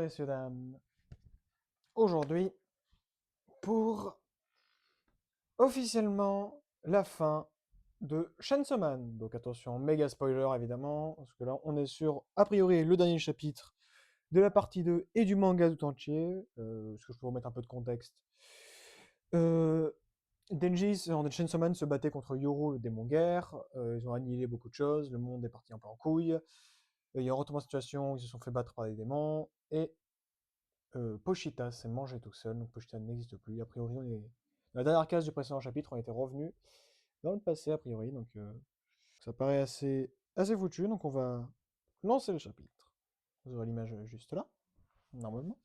messieurs, dames, aujourd'hui, pour officiellement la fin de Chainsaw Man. Donc attention, méga spoiler évidemment, parce que là on est sur, a priori, le dernier chapitre de la partie 2 et du manga tout entier. Est-ce que je peux vous remettre un peu de contexte? euh, Denji en Chainsaw Man se battait contre Yoru, le démon guerre. Ils ont annihilé beaucoup de choses, le monde est parti un peu en couille. Il y a un retournement de situation, ils se sont fait battre par des démons, et Pochita s'est mangé tout seul, donc Pochita n'existe plus. A priori, on est... Dans la dernière case du précédent chapitre, on était revenu dans le passé, a priori, donc ça paraît assez foutu, donc on va lancer le chapitre. Vous aurez l'image juste là, normalement.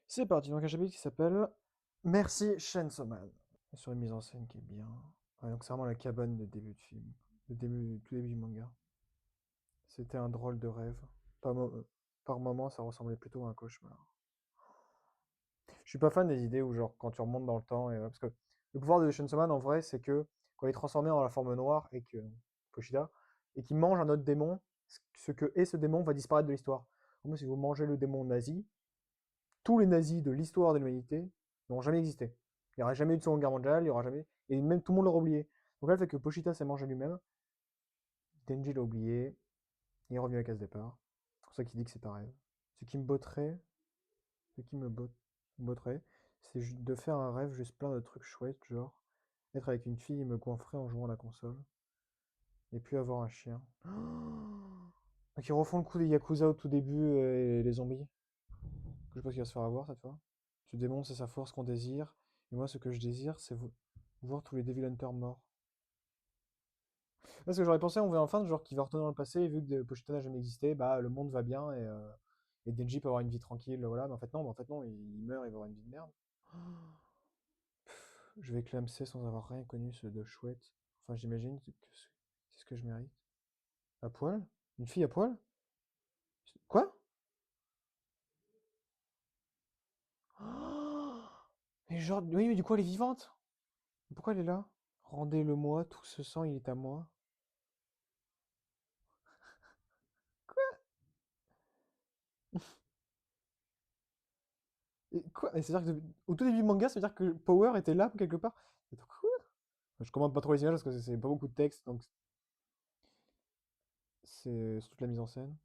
C'est parti, donc un chapitre qui s'appelle Merci Chainsaw Man. Sur une mise en scène qui est bien. Ouais, donc c'est vraiment la cabane de début de film, tout début du manga. C'était un drôle de rêve. Par moment, ça ressemblait plutôt à un cauchemar. Je suis pas fan des idées où, genre, quand tu remontes dans le temps, parce que le pouvoir de Chainsaw Man, en vrai, c'est que quand il est transformé en la forme noire et que Pochita, et qu'il mange un autre démon, ce que est ce démon va disparaître de l'histoire. En gros, si vous mangez le démon nazi, tous les nazis de l'histoire de l'humanité n'ont jamais existé. Il n'y aura jamais eu de Seconde Guerre mondiale, il y aura jamais, et même tout le monde l'aura oublié. Donc là, le fait que Pochita s'est mangé lui-même, Denji l'a oublié, il est revenu à la case départ. C'est pour ça qu'il dit que c'est un rêve. Ce qui me botterait, ce qui me botterait, c'est de faire un rêve juste plein de trucs chouettes, genre être avec une fille et me coinfrer en jouant à la console, et puis avoir un chien. Donc ils refont le coup des Yakuza au tout début et les zombies. Je sais pas ce qu'il va se faire avoir cette fois. Ce démon, c'est sa force qu'on désire, et moi ce que je désire, c'est voir tous les Devil Hunters morts. Parce que j'aurais pensé, on verra enfin, genre qui va retourner dans le passé, et vu que Pochita n'a jamais existé, bah le monde va bien, et Denji peut avoir une vie tranquille, voilà, mais en fait non, il meurt, il va avoir une vie de merde. Je vais clamser sans avoir rien connu ce de chouette. Enfin, j'imagine que c'est ce que je mérite. À poil? Une fille à poil? Quoi? Oh, mais genre, oui, mais du coup, elle est vivante. Pourquoi elle est là? Rendez-le-moi, tout ce sang, il est à moi. Et quoi? Et c'est-à-dire que au tout début du manga, ça veut dire que Power était là quelque part? Attends, quoi? Je commande pas trop les images parce que c'est pas beaucoup de texte, donc c'est toute la mise en scène.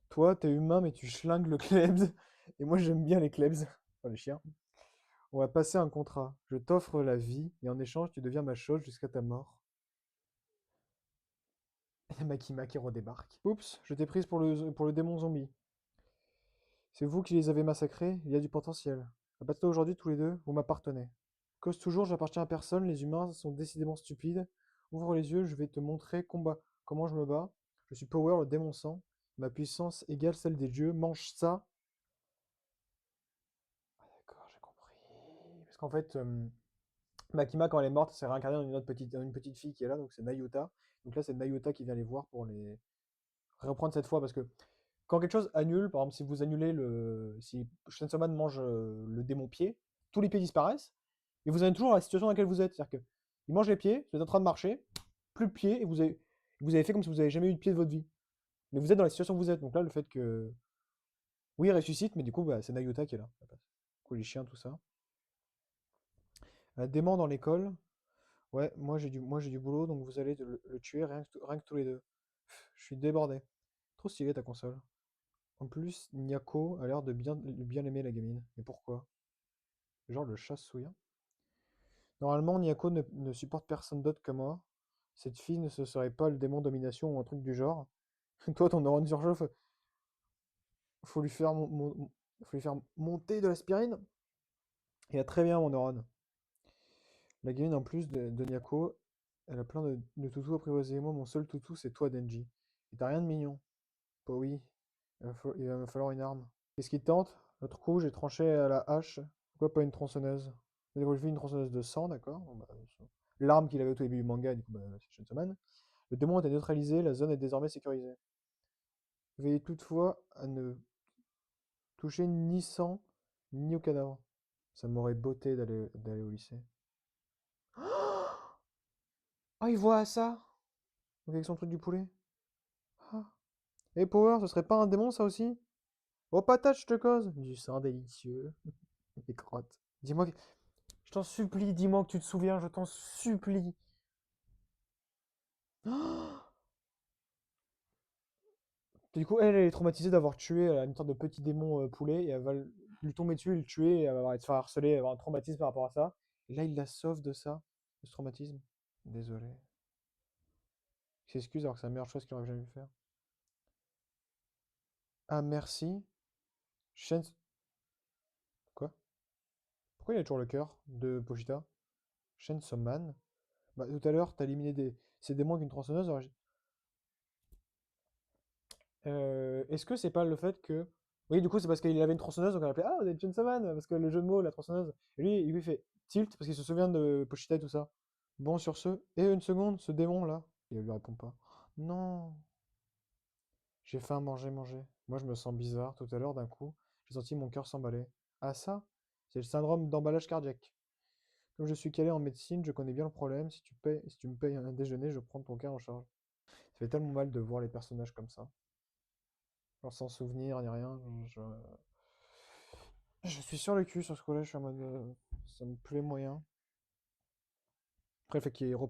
Toi, t'es humain, mais tu schlingues le klebs. Et moi, j'aime bien les klebs. Enfin, les chiens. On va passer un contrat. Je t'offre la vie, et en échange, tu deviens ma chose jusqu'à ta mort. Et Makima qui redébarque. Oups, je t'ai prise pour le démon zombie. C'est vous qui les avez massacrés, il y a du potentiel. À partir d'aujourd'hui, tous les deux, vous m'appartenez. Cause toujours, j'appartiens à personne, les humains sont décidément stupides. Ouvre les yeux, je vais te montrer comment je me bats. Je suis Power, le démon sang. Ma puissance égale celle des dieux. Mange ça. Ah, d'accord, j'ai compris. Parce qu'en fait, Makima, quand elle est morte, s'est réincarnée dans une petite fille qui est là, donc c'est Nayuta. Donc là, c'est Nayuta qui vient les voir pour les reprendre cette fois, parce que quand quelque chose annule, par exemple, si vous annulez si Chainsaw Man mange le démon pied, tous les pieds disparaissent, et vous avez toujours la situation dans laquelle vous êtes. C'est-à-dire que il mange les pieds, vous êtes en train de marcher, plus de pieds, et vous avez fait comme si vous avez jamais eu de pied de votre vie. Mais vous êtes dans la situation où vous êtes. Donc là, le fait que. Oui, il ressuscite, mais du coup, bah, c'est Nayuta qui est là. Du coup, les chiens, tout ça. Démon dans l'école. Ouais, moi j'ai du boulot, donc vous allez le tuer rien que tous les deux. Je suis débordé. Trop stylé ta console. En plus, Nyako a l'air de bien aimer la gamine. Mais pourquoi? Genre le chat souillant. Normalement, Nyako ne supporte personne d'autre que moi. Cette fille ne se serait pas le démon domination ou un truc du genre. Toi, ton neurone surchauffe, faut lui faire, faut lui faire monter de l'aspirine. Il a très bien, mon neurone. La gamine, en plus de Nyako, elle a plein de toutous apprivoisés. Moi, mon seul toutou, c'est toi, Denji. Et t'as rien de mignon. Bah oui, il va me falloir une arme. Qu'est-ce qui te tente? L'autre coup, j'ai tranché à la hache. Pourquoi pas une tronçonneuse? J'ai développé une tronçonneuse de sang, d'accord. Bon, bah, l'arme qu'il avait au tout début du manga, du coup, bah, c'est Chainsaw Man. Le démon a été neutralisé, la zone est désormais sécurisée. Veillez toutefois à ne toucher ni sang, ni au cadavre. Ça m'aurait botté d'aller au lycée. Ah, il voit ça? Avec son truc du poulet. Ah. Et Power, ce serait pas un démon, ça aussi? Oh patate, je te cause. Du sang délicieux. Les crottes. Dis-moi, je t'en supplie, dis-moi que tu te souviens, je t'en supplie. Du coup, elle est traumatisée d'avoir tué une sorte de petit démon poulet, et elle va lui tomber dessus, le tuer, et elle va se faire harceler, elle va avoir un traumatisme par rapport à ça. Et là, il la sauve de ça, de ce traumatisme. Désolé. Il s'excuse alors que c'est la meilleure chose qu'il aurait jamais pu faire. Ah, merci. Shen... Quoi? Pourquoi il a toujours le cœur de Pochita? Chainsaw Man? Bah, tout à l'heure, t'as éliminé ces démons avec une tronçonneuse. Est-ce que c'est pas le fait que. Oui, du coup, c'est parce qu'il avait une tronçonneuse, donc on l'appelait Ah, vous êtes Chainsaw Man, parce que le jeu de mots, la tronçonneuse. Et lui, il lui fait tilt, parce qu'il se souvient de Pochita et tout ça. Bon, sur ce. Et une seconde, ce démon-là. Et elle lui répond pas. Non. J'ai faim, manger. Moi, je me sens bizarre. Tout à l'heure, d'un coup, j'ai senti mon cœur s'emballer. Ah, ça? C'est le syndrome d'emballage cardiaque. Comme je suis calé en médecine, je connais bien le problème. Si tu me payes un déjeuner, je prends ton cas en charge. Ça fait tellement mal de voir les personnages comme ça. Genre sans souvenir ni rien. Je suis sur le cul sur ce coup-là, je suis en mode. Ça me plaît moyen. Après, le fait qu'il y ait Hero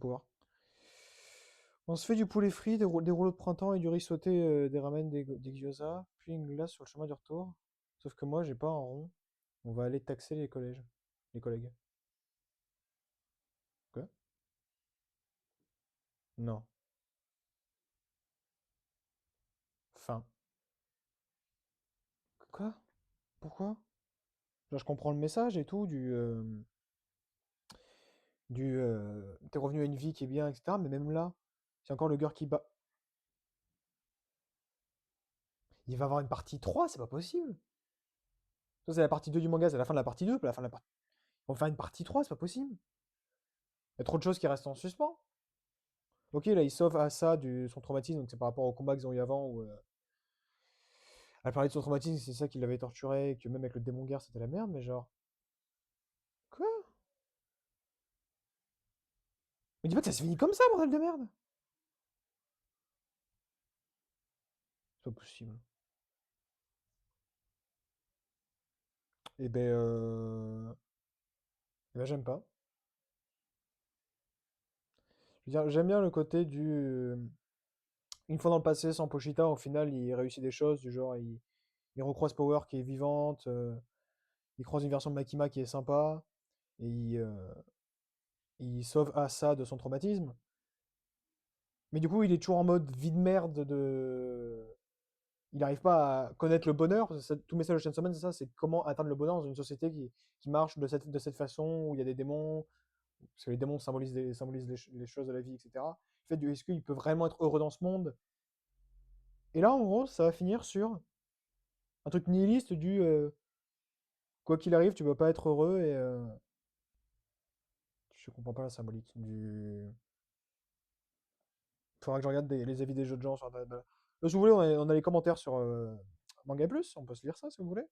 On se fait du poulet frit, des rouleaux de printemps et du riz sauté, des ramen, des gyoza, puis une glace sur le chemin du retour. Sauf que moi, j'ai pas un rond. On va aller taxer les collèges. Les collègues. Quoi? Non. Fin. Quoi? Pourquoi? Genre, je comprends le message et tout, t'es revenu à une vie qui est bien, etc. Mais même là, c'est encore le cœur qui bat. Il va avoir une partie 3, c'est pas possible. Ça, c'est la partie 2 du manga, c'est la fin de la partie 2, puis la fin de la partie. On va faire une partie 3, c'est pas possible. Il y a trop de choses qui restent en suspens. Ok, là, il sauve Asa de son traumatisme, donc c'est par rapport au combat qu'ils ont eu avant, où elle parlait de son traumatisme, c'est ça qui l'avait torturé, et que même avec le démon guerre, c'était la merde, mais genre. Quoi? Mais dis pas que ça se finit comme ça, bordel de merde! C'est pas possible. Eh ben, eh ben, j'aime pas. Je veux dire, j'aime bien le côté une fois dans le passé, sans Pochita, au final, il réussit des choses, du genre, il recroise Power qui est vivante, il croise une version de Makima qui est sympa, et il sauve Asa de son traumatisme. Mais du coup, il est toujours en mode vie de merde de. Il n'arrive pas à connaître le bonheur, parce que tout le message de Chainsaw Man, c'est ça, c'est comment atteindre le bonheur dans une société qui marche de cette façon, où il y a des démons, parce que les démons symbolisent les choses de la vie, etc. Le fait est-ce qu'il peut vraiment être heureux dans ce monde? Et là, en gros, ça va finir sur un truc nihiliste du quoi qu'il arrive, tu peux pas être heureux et je comprends pas la symbolique du. Faudra que je regarde les avis des autres gens sur Internet. Si vous voulez, on a les commentaires sur Manga Plus, on peut se lire ça si vous voulez.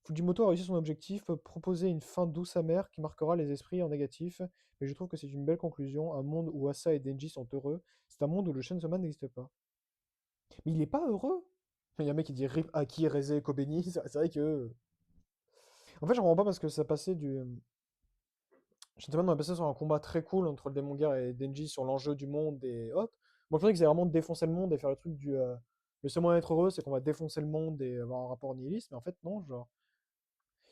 Fujimoto a réussi son objectif, proposer une fin douce amère qui marquera les esprits en négatif, mais je trouve que c'est une belle conclusion, un monde où Asa et Denji sont heureux, c'est un monde où le Chainsaw Man n'existe pas. Mais il est pas heureux. Il y a un mec qui dit RIP Aki, Reze, Kobeni, c'est vrai que. En fait, je comprends pas parce que ça passait du. Chainsaw Man, on est passé sur un combat très cool entre le démon guerre et Denji sur l'enjeu du monde et hop. Moi, je pensais qu'ils allaient vraiment défoncer le monde et faire le truc du. Le seul moyen d'être heureux, c'est qu'on va défoncer le monde et avoir un rapport nihiliste, mais en fait, non, genre.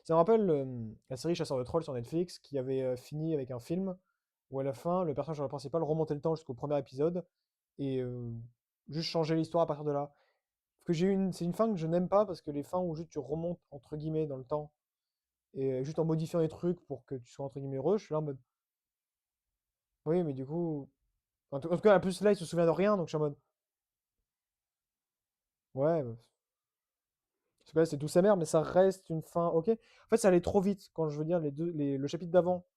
Ça me rappelle la série Chasseur de Trolls sur Netflix qui avait fini avec un film où à la fin, le personnage principal remontait le temps jusqu'au premier épisode et juste changer l'histoire à partir de là. Parce que c'est une fin que je n'aime pas parce que les fins où juste tu remontes entre guillemets dans le temps et juste en modifiant les trucs pour que tu sois entre guillemets heureux, je suis là en mode oui, mais du coup, en tout cas, en plus là, il se souvient de rien, donc je suis en mode ouais, bah, parce que là, c'est tout sa mère, mais ça reste une fin ok. En fait, ça allait trop vite quand je veux dire le chapitre d'avant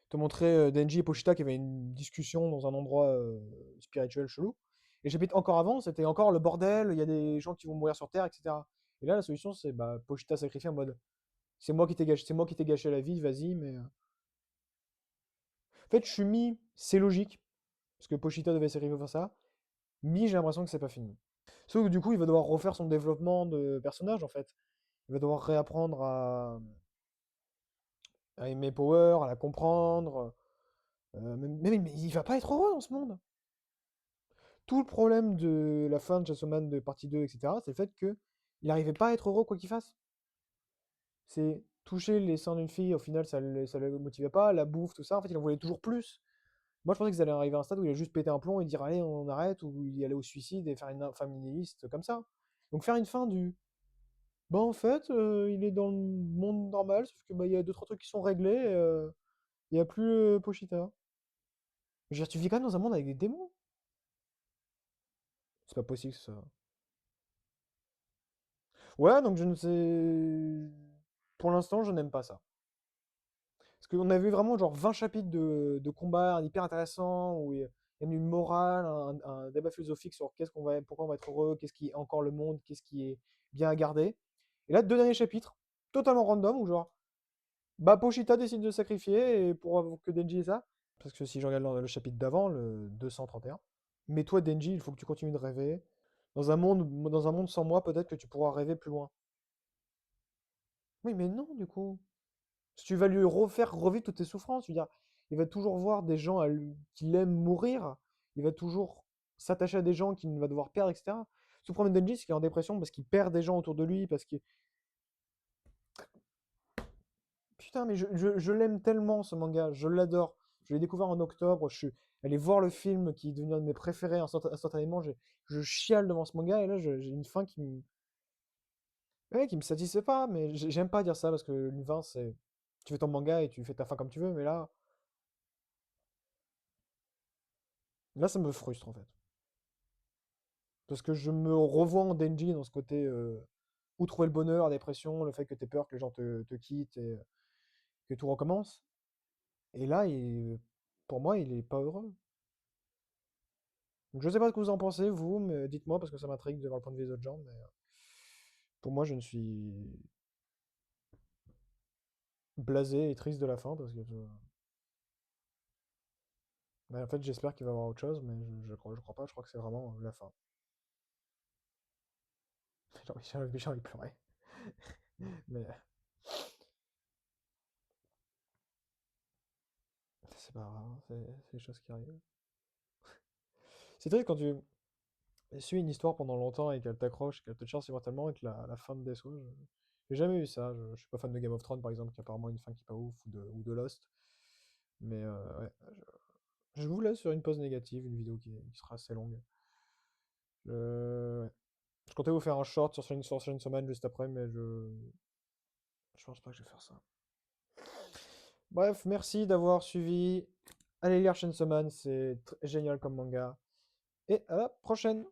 te montrer Denji et Pochita qui avaient une discussion dans un endroit spirituel chelou. Et le chapitre encore avant, c'était encore le bordel, il y a des gens qui vont mourir sur Terre, etc. Et là, la solution, c'est bah, Pochita sacrifié en mode c'est moi qui t'ai gâché la vie, vas-y, mais. En fait, je suis mis, c'est logique, parce que Pochita devait sacrifier pour ça, mais j'ai l'impression que c'est pas fini. Sauf que du coup, il va devoir refaire son développement de personnage, en fait. Il va devoir réapprendre à aimer Power, à la comprendre. Mais il va pas être heureux dans ce monde. Tout le problème de la fin de Chainsaw Man de partie 2, etc., c'est le fait que il n'arrivait pas à être heureux quoi qu'il fasse. C'est toucher les seins d'une fille, au final, ça le motivait pas, la bouffe, tout ça, en fait, il en voulait toujours plus. Moi, je pensais qu'ils allaient arriver à un stade où il allait juste péter un plomb et dire allez, on arrête, ou il allait au suicide et faire une fin nihiliste comme ça. Donc faire une fin du bah en fait, il est dans le monde normal, sauf que bah il y a deux trois trucs qui sont réglés, il y a plus Pochita. Je veux dire, tu vis quand même dans un monde avec des démons. C'est pas possible ça. Ouais, donc je ne sais. Pour l'instant, je n'aime pas ça. Parce qu'on a vu vraiment genre 20 chapitres de combat hyper intéressants, où il y a même une morale, un débat philosophique sur pourquoi on va être heureux, qu'est-ce qui est encore le monde, qu'est-ce qui est bien à garder. Et là, deux derniers chapitres, totalement random, où genre, bah Pochita décide de se sacrifier et pour que Denji ait ça. Parce que si je regarde le chapitre d'avant, le 231, mais toi, Denji, il faut que tu continues de rêver. Dans un monde sans moi, peut-être que tu pourras rêver plus loin. Oui, mais non, du coup. Si tu vas lui refaire revivre toutes tes souffrances, je veux dire, il va toujours voir des gens qu'il aime mourir, il va toujours s'attacher à des gens qu'il va devoir perdre, etc. Tout le problème de Denji, c'est qu'il est en dépression parce qu'il perd des gens autour de lui, parce que... Putain, mais je l'aime tellement, ce manga, je l'adore. Je l'ai découvert en octobre, je suis allé voir le film qui est devenu un de mes préférés instantanément, je chiale devant ce manga, et là, j'ai une fin qui me satisfait pas, mais j'aime pas dire ça, parce que une fin, c'est... Tu fais ton manga et tu fais ta fin comme tu veux, mais là, ça me frustre, en fait. Parce que je me revois en Denji dans ce côté où trouver le bonheur, la dépression, le fait que tu peur que les gens te quittent et que tout recommence. Et là, pour moi, il est pas heureux. Donc, je sais pas ce que vous en pensez, vous, mais dites-moi parce que ça m'intrigue de voir le point de vue des autres gens. Mais pour moi, je ne suis blasé et triste de la fin parce que mais en fait, j'espère qu'il va y avoir autre chose, mais je crois pas. Je crois que c'est vraiment la fin. J'ai envie de pleurer. Mais c'est pas grave, hein, c'est les choses qui arrivent. C'est triste quand tu suis une histoire pendant longtemps et qu'elle t'accroche, qu'elle te charge tellement et que la fin te déçoit. J'ai jamais eu ça. Je suis pas fan de Game of Thrones par exemple, qui a apparemment une fin qui est pas ouf, ou de Lost. Mais ouais, je vous laisse sur une pause négative, une vidéo qui sera assez longue. Ouais. Je comptais vous faire un short sur Chainsaw Man juste après, mais je pense pas que je vais faire ça. Bref, merci d'avoir suivi. Allez lire Chainsaw Man, c'est génial comme manga. Et à la prochaine!